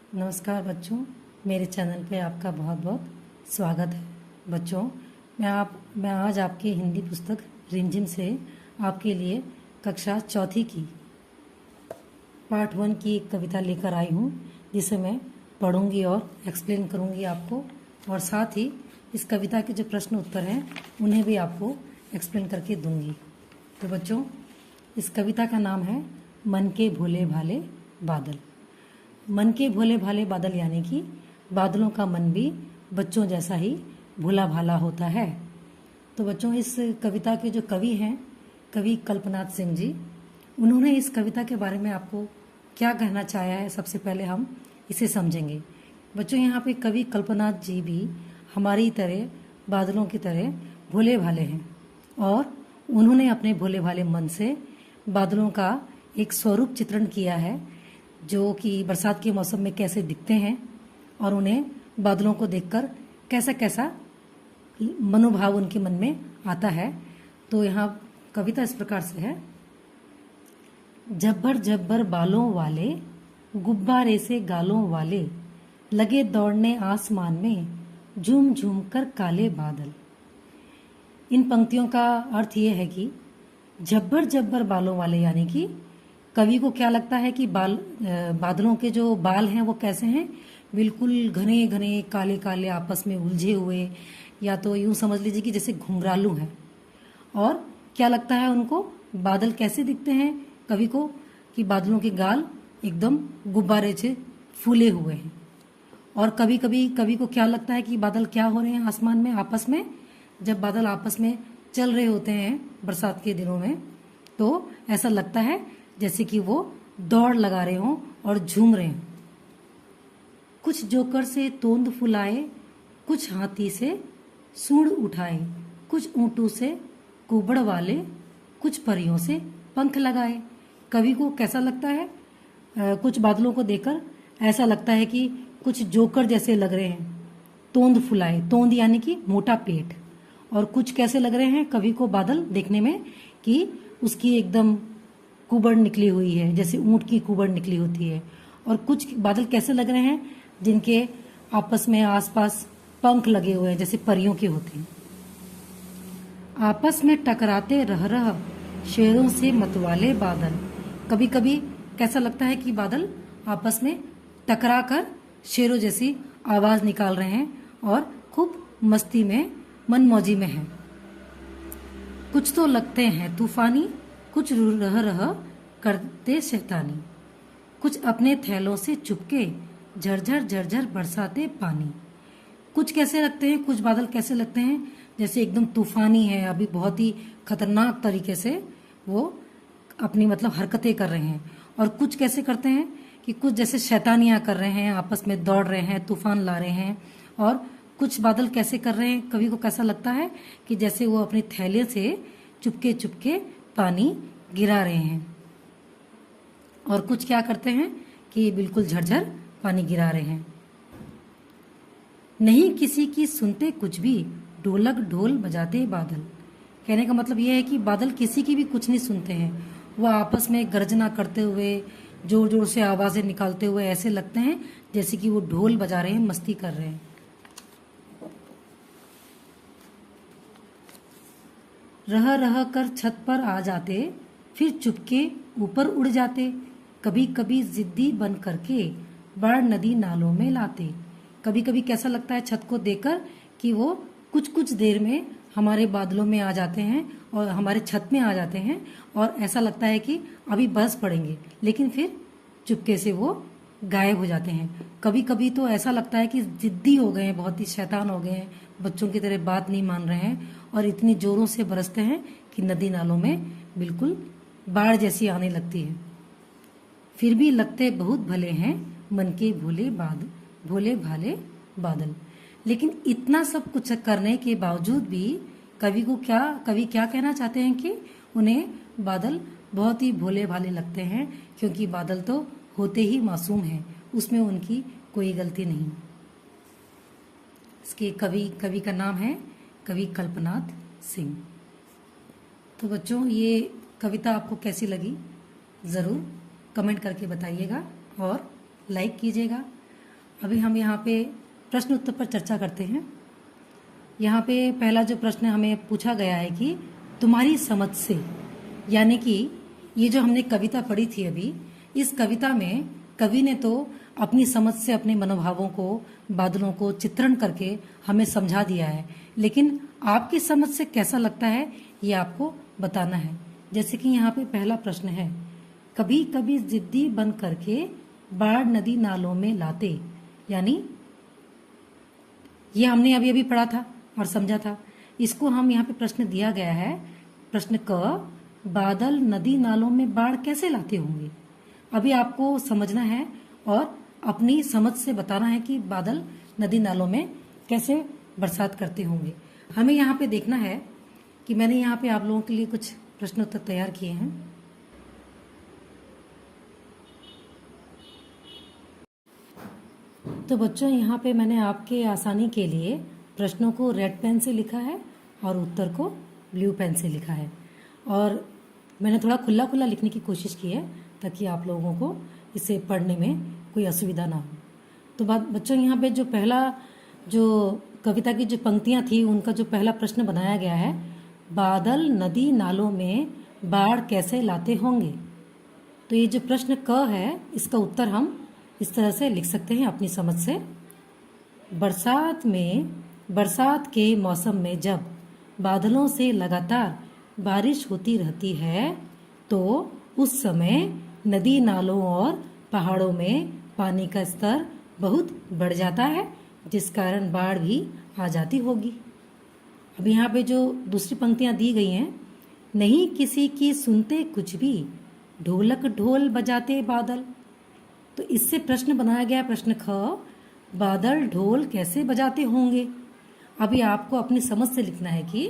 नमस्कार बच्चों, मेरे चैनल पे आपका बहुत बहुत स्वागत है। बच्चों, मैं आज आपकी हिंदी पुस्तक रिमझिम से आपके लिए कक्षा चौथी की पार्ट 1 की एक कविता लेकर आई हूँ, जिसे मैं पढ़ूंगी और एक्सप्लेन करूंगी आपको, और साथ ही इस कविता के जो प्रश्न उत्तर हैं उन्हें भी आपको एक्सप्लेन करके दूंगी। तो बच्चों, इस कविता का नाम है मन के भोले भाले बादल। मन के भोले भाले बादल यानी कि बादलों का मन भी बच्चों जैसा ही भोला भाला होता है। तो बच्चों, इस कविता के जो कवि हैं, कवि कल्पनाथ सिंह जी, उन्होंने इस कविता के बारे में आपको क्या कहना चाहा है, सबसे पहले हम इसे समझेंगे। बच्चों, यहाँ पे कवि कल्पनाथ जी भी हमारी तरह, बादलों की तरह भोले भाले हैं, और उन्होंने अपने भोले भाले मन से बादलों का एक स्वरूप चित्रण किया है, जो कि बरसात के मौसम में कैसे दिखते हैं और उन्हें बादलों को देखकर कैसा कैसा मनोभाव उनके मन में आता है। तो यहाँ कविता इस प्रकार से है। जब्बर जब्बर बालों वाले, गुब्बारे से गालों वाले, लगे दौड़ने आसमान में, झूम झूम कर काले बादल। इन पंक्तियों का अर्थ ये है कि जब्बर जब्बर बालों वाले यानी कि कवि को क्या लगता है कि बादलों के जो बाल हैं वो कैसे हैं, बिल्कुल घने घने काले काले आपस में उलझे हुए, या तो यूं समझ लीजिए कि जैसे घुंघरालू हैं। और क्या लगता है उनको, बादल कैसे दिखते हैं कवि को, कि बादलों के गाल एकदम गुब्बारे से फूले हुए हैं। और कभी कभी कवि को क्या लगता है कि बादल क्या हो रहे हैं आसमान में आपस में, जब बादल आपस में चल रहे होते हैं बरसात के दिनों में, तो ऐसा लगता है जैसे कि वो दौड़ लगा रहे हों और झूम रहे हों। कुछ जोकर से तोंद फुलाए, कुछ हाथी से सूंड उठाए, कुछ ऊंटों से कुबड़ वाले, कुछ परियों से पंख लगाए। कवि को कैसा लगता है, कुछ बादलों को देखकर ऐसा लगता है कि कुछ जोकर जैसे लग रहे हैं, तोंद फुलाए, तोंद यानी कि मोटा पेट, और कुछ कैसे लग रहे हैं कवि को बादल देखने में कि उसकी एकदम कुबड़ निकली हुई है, जैसे ऊंट की कुबड़ निकली होती है। और कुछ बादल कैसे लग रहे हैं जिनके आपस में आसपास पंख लगे हुए हैं, जैसे परियों के होते हैं। आपस में टकराते रह रह, शेरों से मतवाले बादल। कभी कभी कैसा लगता है कि बादल आपस में टकरा कर शेरों जैसी आवाज निकाल रहे हैं और खूब मस्ती में, मनमौजी में हैं। कुछ तो लगते हैं तूफानी, कुछ रह रह करते शैतानी, कुछ अपने थैलों से चुपके, झरझर झरझर बरसाते पानी। कुछ कैसे लगते हैं, कुछ बादल कैसे लगते हैं जैसे एकदम तूफानी है, अभी बहुत ही खतरनाक तरीके से वो अपनी हरकतें कर रहे हैं। और कुछ कैसे करते हैं कि कुछ जैसे शैतानियां कर रहे हैं, आपस में दौड़ रहे हैं, तूफान ला रहे हैं। और कुछ बादल कैसे कर रहे हैं, कवि को कैसा लगता है कि जैसे वो अपने थैले से चुपके चुपके पानी गिरा रहे हैं। और कुछ क्या करते हैं कि बिल्कुल झरझर पानी गिरा रहे हैं। नहीं किसी की सुनते कुछ भी, ढोलक ढोल बजाते बादल। कहने का मतलब यह है कि बादल किसी की भी कुछ नहीं सुनते हैं, वह आपस में गर्जना करते हुए, जोर जोर से आवाजें निकालते हुए ऐसे लगते हैं जैसे कि वो ढोल बजा रहे हैं, मस्ती कर रहे हैं। रह रह कर छत पर आ जाते, फिर चुपके ऊपर उड़ जाते, कभी कभी जिद्दी बन करके बाढ़ नदी नालों में लाते। कभी कभी कैसा लगता है छत को देखकर कि वो कुछ कुछ देर में हमारे बादलों में आ जाते हैं और हमारे छत में आ जाते हैं, और ऐसा लगता है कि अभी बरस पड़ेंगे, लेकिन फिर चुपके से वो गायब हो जाते हैं। कभी कभी तो ऐसा लगता है कि जिद्दी हो गए हैं, बहुत ही शैतान हो गए हैं, बच्चों की तरह बात नहीं मान रहे हैं, और इतनी जोरों से बरसते हैं कि नदी नालों में बिल्कुल बाढ़ जैसी आने लगती है। फिर भी लगते बहुत भले हैं मन के भोले भाले बादल। लेकिन इतना सब कुछ करने के बावजूद भी कवि क्या कहना चाहते हैं कि उन्हें बादल बहुत ही भोले भाले लगते हैं, क्योंकि बादल तो होते ही मासूम हैं, उसमें उनकी कोई गलती नहीं। इसके कवि का नाम है कवि कल्पनाथ सिंह। तो बच्चों, ये कविता आपको कैसी लगी ज़रूर कमेंट करके बताइएगा और लाइक कीजिएगा। अभी हम यहाँ पे प्रश्न उत्तर पर चर्चा करते हैं। यहाँ पे पहला जो प्रश्न हमें पूछा गया है कि तुम्हारी समझ से, यानी कि ये जो हमने कविता पढ़ी थी अभी, इस कविता में कवि ने तो अपनी समझ से अपने मनोभावों को, बादलों को चित्रण करके हमें समझा दिया है, लेकिन आपकी समझ से कैसा लगता है ये आपको बताना है। जैसे कि यहाँ पे पहला प्रश्न है, कभी कभी जिद्दी बन करके बाढ़ नदी नालों में लाते, यानी ये हमने अभी अभी पढ़ा था और समझा था। इसको हम यहाँ पे प्रश्न दिया गया है, प्रश्न क, बादल नदी नालों में बाढ़ कैसे लाते होंगे। अभी आपको समझना है और अपनी समझ से बताना है कि बादल नदी नालों में कैसे बरसात करते होंगे। हमें यहाँ पे देखना है कि मैंने यहाँ पे आप लोगों के लिए कुछ प्रश्न उत्तर तैयार किए हैं। तो बच्चों, यहाँ पे मैंने आपके आसानी के लिए प्रश्नों को रेड पेन से लिखा है और उत्तर को ब्लू पेन से लिखा है, और मैंने थोड़ा खुला खुला लिखने की कोशिश की है ताकि आप लोगों को इसे पढ़ने में कोई असुविधा ना हो। तो बच्चों, यहाँ पे जो पहला जो कविता की जो पंक्तियाँ थी उनका जो पहला प्रश्न बनाया गया है, बादल नदी नालों में बाढ़ कैसे लाते होंगे। तो ये जो प्रश्न क है, इसका उत्तर हम इस तरह से लिख सकते हैं अपनी समझ से। बरसात के मौसम में जब बादलों से लगातार बारिश होती रहती है तो उस समय नदी नालों और पहाड़ों में पानी का स्तर बहुत बढ़ जाता है, जिस कारण बाढ़ भी आ जाती होगी। अब यहाँ पे जो दूसरी पंक्तियाँ दी गई हैं, नहीं किसी की सुनते कुछ भी, ढोलक ढोल बजाते बादल। तो इससे प्रश्न बनाया गया प्रश्न ख, बादल ढोल कैसे बजाते होंगे। अभी आपको अपनी समझ से लिखना है कि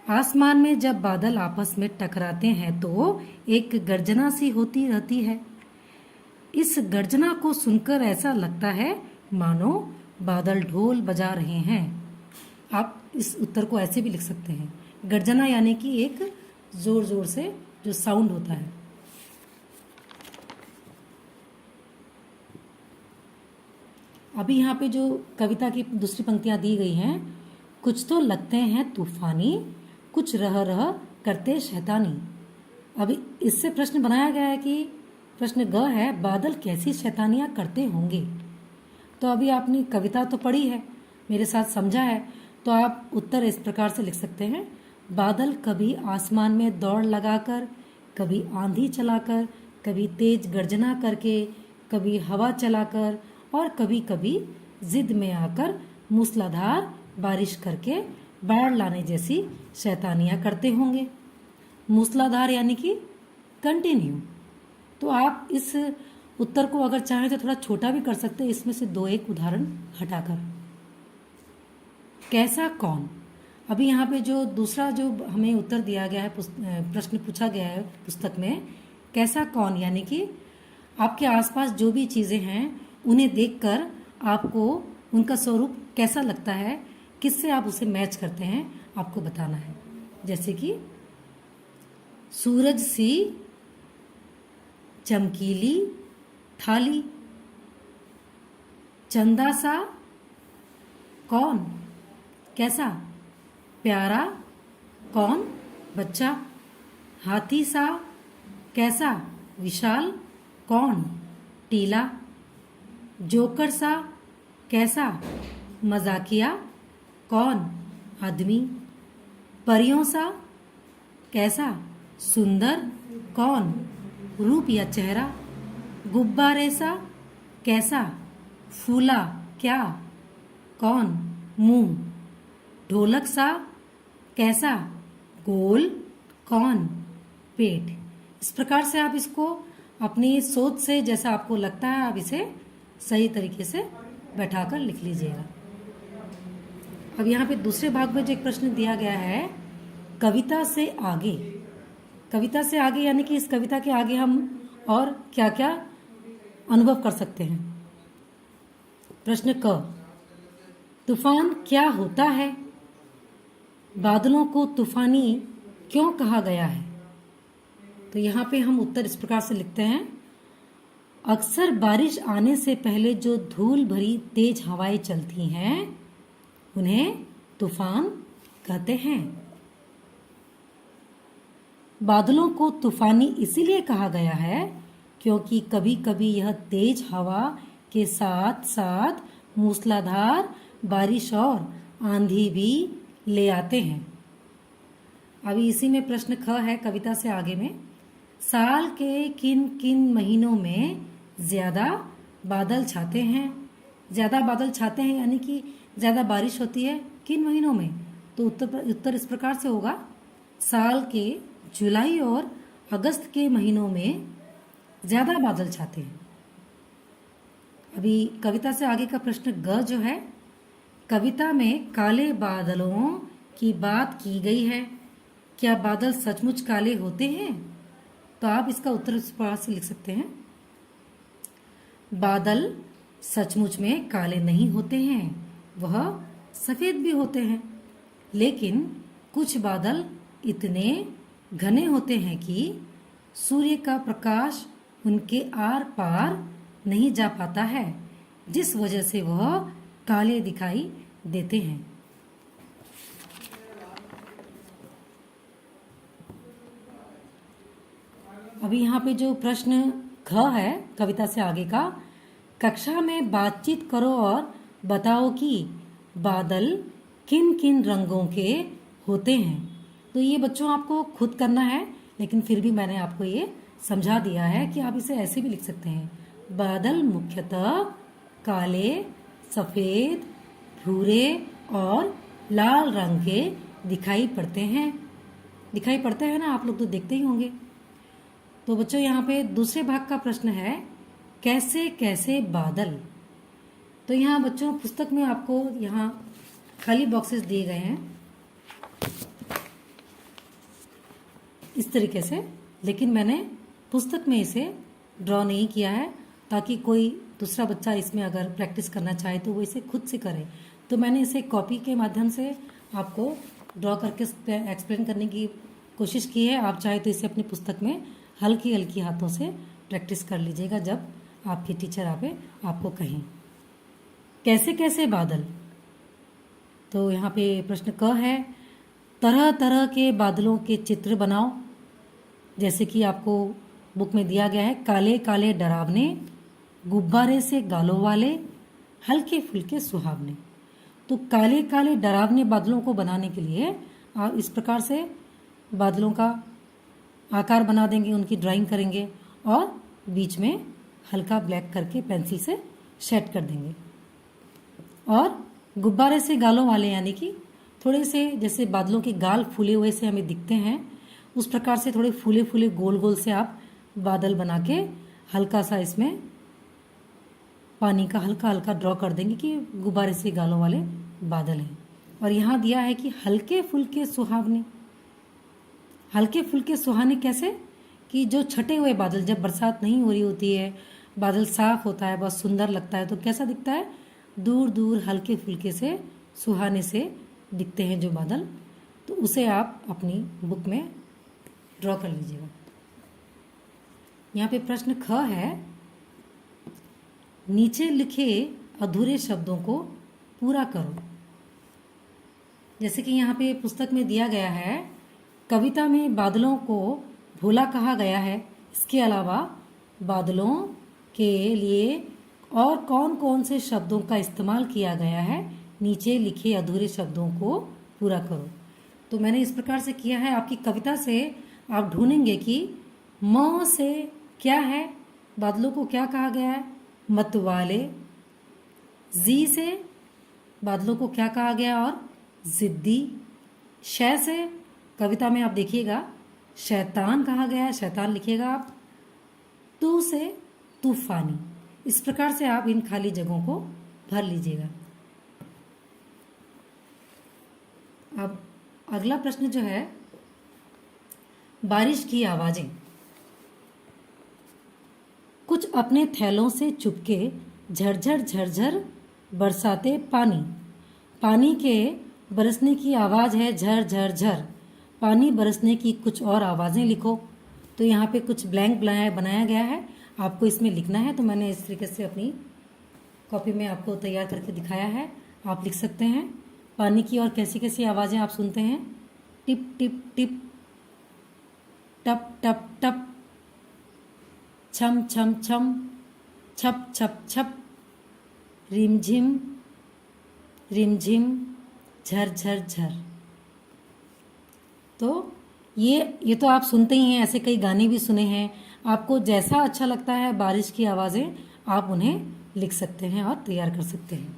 आसमान में जब बादल आपस में टकराते हैं तो एक गर्जना सी होती रहती है। इस गर्जना को सुनकर ऐसा लगता है मानो बादल ढोल बजा रहे हैं। आप इस उत्तर को ऐसे भी लिख सकते हैं, गर्जना यानी कि एक जोर जोर से जो साउंड होता है। अभी यहाँ पे जो कविता की दूसरी पंक्तियां दी गई हैं, कुछ तो लगते हैं तूफानी, कुछ रह रह करते शैतानी। अभी इससे प्रश्न बनाया गया है कि प्रश्न ग है, बादल कैसी शैतानियां करते होंगे। तो अभी आपने कविता तो पढ़ी है, मेरे साथ समझा है, तो आप उत्तर इस प्रकार से लिख सकते हैं, बादल कभी आसमान में दौड़ लगाकर, कभी आंधी चलाकर, कभी तेज गर्जना करके, कभी हवा चलाकर और कभी कभी जिद में आकर मूसलाधार बारिश करके बाढ़ लाने जैसी शैतानियां करते होंगे। मूसलाधार यानी कि कंटिन्यू। तो आप इस उत्तर को अगर चाहें तो थोड़ा छोटा भी कर सकते हैं, इसमें से दो एक उदाहरण हटाकर। कैसा कौन। अभी यहाँ पे जो दूसरा जो हमें उत्तर दिया गया है, प्रश्न पूछा गया है पुस्तक में, कैसा कौन यानी कि आपके आसपास जो भी चीज़ें हैं उन्हें देखकर आपको उनका स्वरूप कैसा लगता है, किससे आप उसे मैच करते हैं, आपको बताना है। जैसे कि सूरज सी चमकीली थाली, चंदा सा कौन कैसा प्यारा कौन बच्चा, हाथी सा कैसा विशाल कौन टीला, जोकर सा कैसा मजाकिया कौन आदमी, परियों सा कैसा सुंदर कौन रूप या चेहरा, गुब्बारे सा कैसा फूला क्या कौन मुंह, ढोलक सा कैसा गोल कौन पेट। इस प्रकार से आप इसको अपनी सोच से जैसा आपको लगता है आप इसे सही तरीके से बैठाकर लिख लीजिएगा। अब यहाँ पे दूसरे भाग में जो एक प्रश्न दिया गया है, कविता से आगे। कविता से आगे यानी कि इस कविता के आगे हम और क्या क्या अनुभव कर सकते हैं। प्रश्न क, तूफान क्या होता है, बादलों को तूफानी क्यों कहा गया है। तो यहाँ पे हम उत्तर इस प्रकार से लिखते हैं, अक्सर बारिश आने से पहले जो धूल भरी तेज हवाएं चलती हैं उन्हें तूफान कहते हैं। बादलों को तूफानी इसीलिए कहा गया है क्योंकि कभी कभी यह तेज हवा के साथ साथ मूसलाधार बारिश और आंधी भी ले आते हैं। अभी इसी में प्रश्न ख है कविता से आगे में, साल के किन किन महीनों में ज्यादा बादल छाते हैं। ज्यादा बादल छाते हैं यानी कि ज्यादा बारिश होती है किन महीनों में, तो उत्तर इस प्रकार से होगा, साल के जुलाई और अगस्त के महीनों में ज्यादा बादल छाते हैं। अभी कविता से आगे का प्रश्न ग जो है, कविता में काले बादलों की बात की गई है, क्या बादल सचमुच काले होते हैं? तो आप इसका उत्तर इस प्रकार से लिख सकते हैं, बादल सचमुच में काले नहीं होते हैं, वह सफेद भी होते हैं, लेकिन कुछ बादल इतने घने होते हैं कि सूर्य का प्रकाश उनके आर पार नहीं जा पाता है, जिस वजह से वह काले दिखाई देते हैं। अभी यहाँ पे जो प्रश्न ख है कविता से आगे का, कक्षा में बातचीत करो और बताओ कि बादल किन किन रंगों के होते हैं। तो ये बच्चों आपको खुद करना है, लेकिन फिर भी मैंने आपको ये समझा दिया है कि आप इसे ऐसे भी लिख सकते हैं, बादल मुख्यतः काले, सफेद, भूरे और लाल रंग के दिखाई पड़ते हैं। दिखाई पड़ते हैं ना, आप लोग तो देखते ही होंगे। तो बच्चों यहाँ पे दूसरे भाग का प्रश्न है, कैसे कैसे बादल। तो यहाँ बच्चों पुस्तक में आपको यहाँ खाली बॉक्सेस दिए गए हैं इस तरीके से, लेकिन मैंने पुस्तक में इसे ड्रॉ नहीं किया है ताकि कोई दूसरा बच्चा इसमें अगर प्रैक्टिस करना चाहे तो वो इसे खुद से करे। तो मैंने इसे कॉपी के माध्यम से आपको ड्रॉ करके एक्सप्लेन करने की कोशिश की है। आप चाहे तो इसे अपनी पुस्तक में हल्की हल्की हाथों से प्रैक्टिस कर लीजिएगा जब आपके टीचर आपको कहें। कैसे कैसे बादल, तो यहाँ पे प्रश्न क है, तरह तरह के बादलों के चित्र बनाओ। जैसे कि आपको बुक में दिया गया है, काले काले डरावने, गुब्बारे से गालों वाले, हल्के फुल्के सुहावने। तो काले काले डरावने बादलों को बनाने के लिए आप इस प्रकार से बादलों का आकार बना देंगे, उनकी ड्राइंग करेंगे और बीच में हल्का ब्लैक करके पेंसिल से शेड कर देंगे। और गुब्बारे से गालों वाले यानी कि थोड़े से जैसे बादलों के गाल फूले हुए से हमें दिखते हैं, उस प्रकार से थोड़े फूले फूले गोल गोल से आप बादल बना के हल्का सा इसमें पानी का हल्का हल्का ड्रॉ कर देंगे कि गुब्बारे से गालों वाले बादल हैं। और यहाँ दिया है कि हल्के फुल्के सुहावने। हल्के फुल्के सुहाने कैसे, कि जो छटे हुए बादल, जब बरसात नहीं हो रही होती है, बादल साफ होता है, बहुत सुंदर लगता है, तो कैसा दिखता है, दूर दूर हल्के फुल्के से सुहाने से दिखते हैं जो बादल। तो उसे आप अपनी बुक में ड्रॉ कर लीजिएगा। यहाँ पे प्रश्न ख है, नीचे लिखे अधूरे शब्दों को पूरा करो। जैसे कि यहाँ पे पुस्तक में दिया गया है, कविता में बादलों को भोला कहा गया है, इसके अलावा बादलों के लिए और कौन कौन से शब्दों का इस्तेमाल किया गया है, नीचे लिखे अधूरे शब्दों को पूरा करो। तो मैंने इस प्रकार से किया है, आपकी कविता से आप ढूंढेंगे कि म से क्या है, बादलों को क्या कहा गया है, मतवाले। जी से बादलों को क्या कहा गया और जिद्दी। शय से कविता में आप देखिएगा शैतान कहा गया है, शैतान लिखिएगा आप। तू से तूफानी। इस प्रकार से आप इन खाली जगहों को भर लीजिएगा। अब अगला प्रश्न जो है, बारिश की आवाजें। कुछ अपने थैलों से चुपके झरझर झरझर बरसाते पानी। पानी के बरसने की आवाज है झर झर झर। पानी बरसने की कुछ और आवाजें लिखो। तो यहाँ पे कुछ ब्लैंक बनाया गया है, आपको इसमें लिखना है, तो मैंने इस तरीके से अपनी कॉपी में आपको तैयार करके दिखाया है। आप लिख सकते हैं। पानी की और कैसी कैसी आवाज़ें आप सुनते हैं? टिप टिप टिप, टप टप टप, छम छम छम, छप छप छप, रिमझिम रिमझिम, झर झर झर। तो ये तो आप सुनते ही हैं, ऐसे कई गाने भी सुने हैं। आपको जैसा अच्छा लगता है बारिश की आवाज़ें, आप उन्हें लिख सकते हैं और तैयार कर सकते हैं।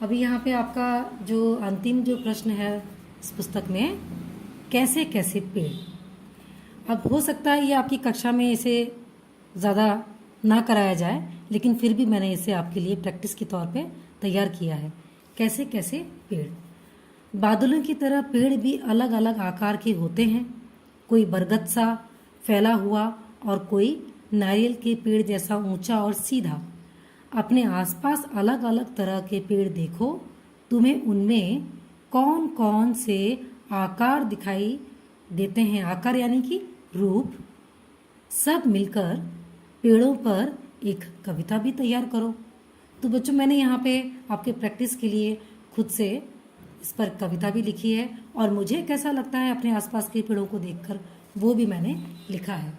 अभी यहाँ पे आपका जो अंतिम जो प्रश्न है इस पुस्तक में, कैसे कैसे पेड़। अब हो सकता है ये आपकी कक्षा में इसे ज़्यादा ना कराया जाए, लेकिन फिर भी मैंने इसे आपके लिए प्रैक्टिस के तौर पे तैयार किया है। कैसे कैसे पेड़। बादलों की तरह पेड़ भी अलग अलग आकार के होते हैं। कोई बरगद सा फैला हुआ और कोई नारियल के पेड़ जैसा ऊंचा और सीधा। अपने आसपास अलग अलग तरह के पेड़ देखो, तुम्हें उनमें कौन कौन से आकार दिखाई देते हैं। आकार यानी कि रूप। सब मिलकर पेड़ों पर एक कविता भी तैयार करो। तो बच्चों, मैंने यहाँ पे आपके प्रैक्टिस के लिए खुद से इस पर कविता भी लिखी है, और मुझे कैसा लगता है अपने आसपास के पेड़ों को देखकर, वो भी मैंने लिखा है।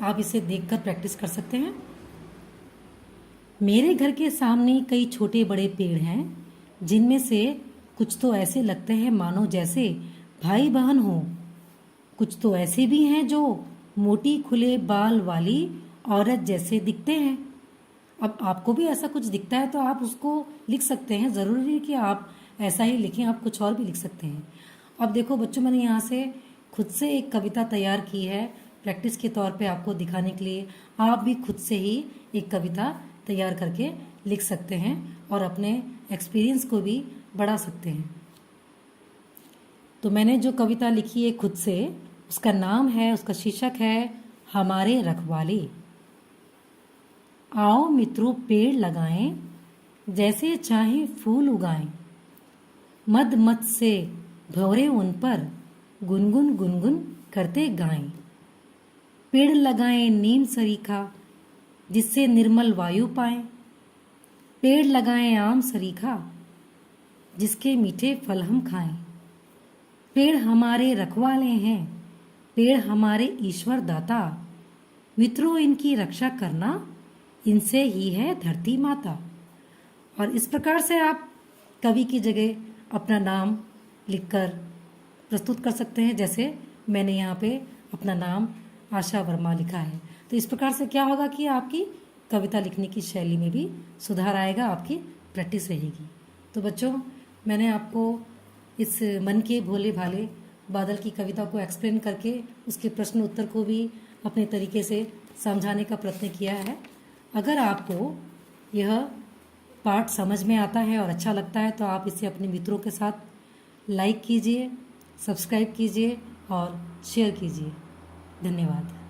आप इसे देखकर प्रैक्टिस कर सकते हैं। मेरे घर के सामने कई छोटे बड़े पेड़ हैं, जिनमें से कुछ तो ऐसे लगते हैं मानो जैसे भाई बहन हो। कुछ तो ऐसे भी हैं जो मोटी खुले बाल वाली औरत जैसे दिखते हैं। अब आपको भी ऐसा कुछ दिखता है तो आप उसको लिख सकते हैं। ज़रूरी नहीं कि आप ऐसा ही लिखें, आप कुछ और भी लिख सकते हैं। अब देखो बच्चों, मैंने यहाँ से खुद से एक कविता तैयार की है प्रैक्टिस के तौर पे आपको दिखाने के लिए। आप भी खुद से ही एक कविता तैयार करके लिख सकते हैं और अपने एक्सपीरियंस को भी बढ़ा सकते हैं। तो मैंने जो कविता लिखी है खुद से, उसका नाम है, उसका शीर्षक है हमारे रखवाले। आओ मित्रों पेड़ लगाएं, जैसे चाहे फूल उगाएं। मद मत से भंवरे उन पर गुनगुन गुनगुन करते गाएं। पेड़ लगाएं नीम सरीखा, जिससे निर्मल वायु पाएं। पेड़ लगाएं आम सरीखा, जिसके मीठे फल हम खाएं। पेड़ हमारे रखवाले हैं, पेड़ हमारे ईश्वर दाता। मित्रों इनकी रक्षा करना, इनसे ही है धरती माता। और इस प्रकार से आप कवि की जगह अपना नाम लिखकर प्रस्तुत कर सकते हैं। जैसे मैंने यहाँ पे अपना नाम आशा वर्मा लिखा है। तो इस प्रकार से क्या होगा कि आपकी कविता लिखने की शैली में भी सुधार आएगा, आपकी प्रैक्टिस रहेगी। तो बच्चों, मैंने आपको इस मन के भोले भाले बादल की कविता को एक्सप्लेन करके उसके प्रश्न उत्तर को भी अपने तरीके से समझाने का प्रयत्न किया है। अगर आपको यह पाठ समझ में आता है और अच्छा लगता है तो आप इसे अपने मित्रों के साथ लाइक कीजिए, सब्सक्राइब कीजिए और शेयर कीजिए। धन्यवाद।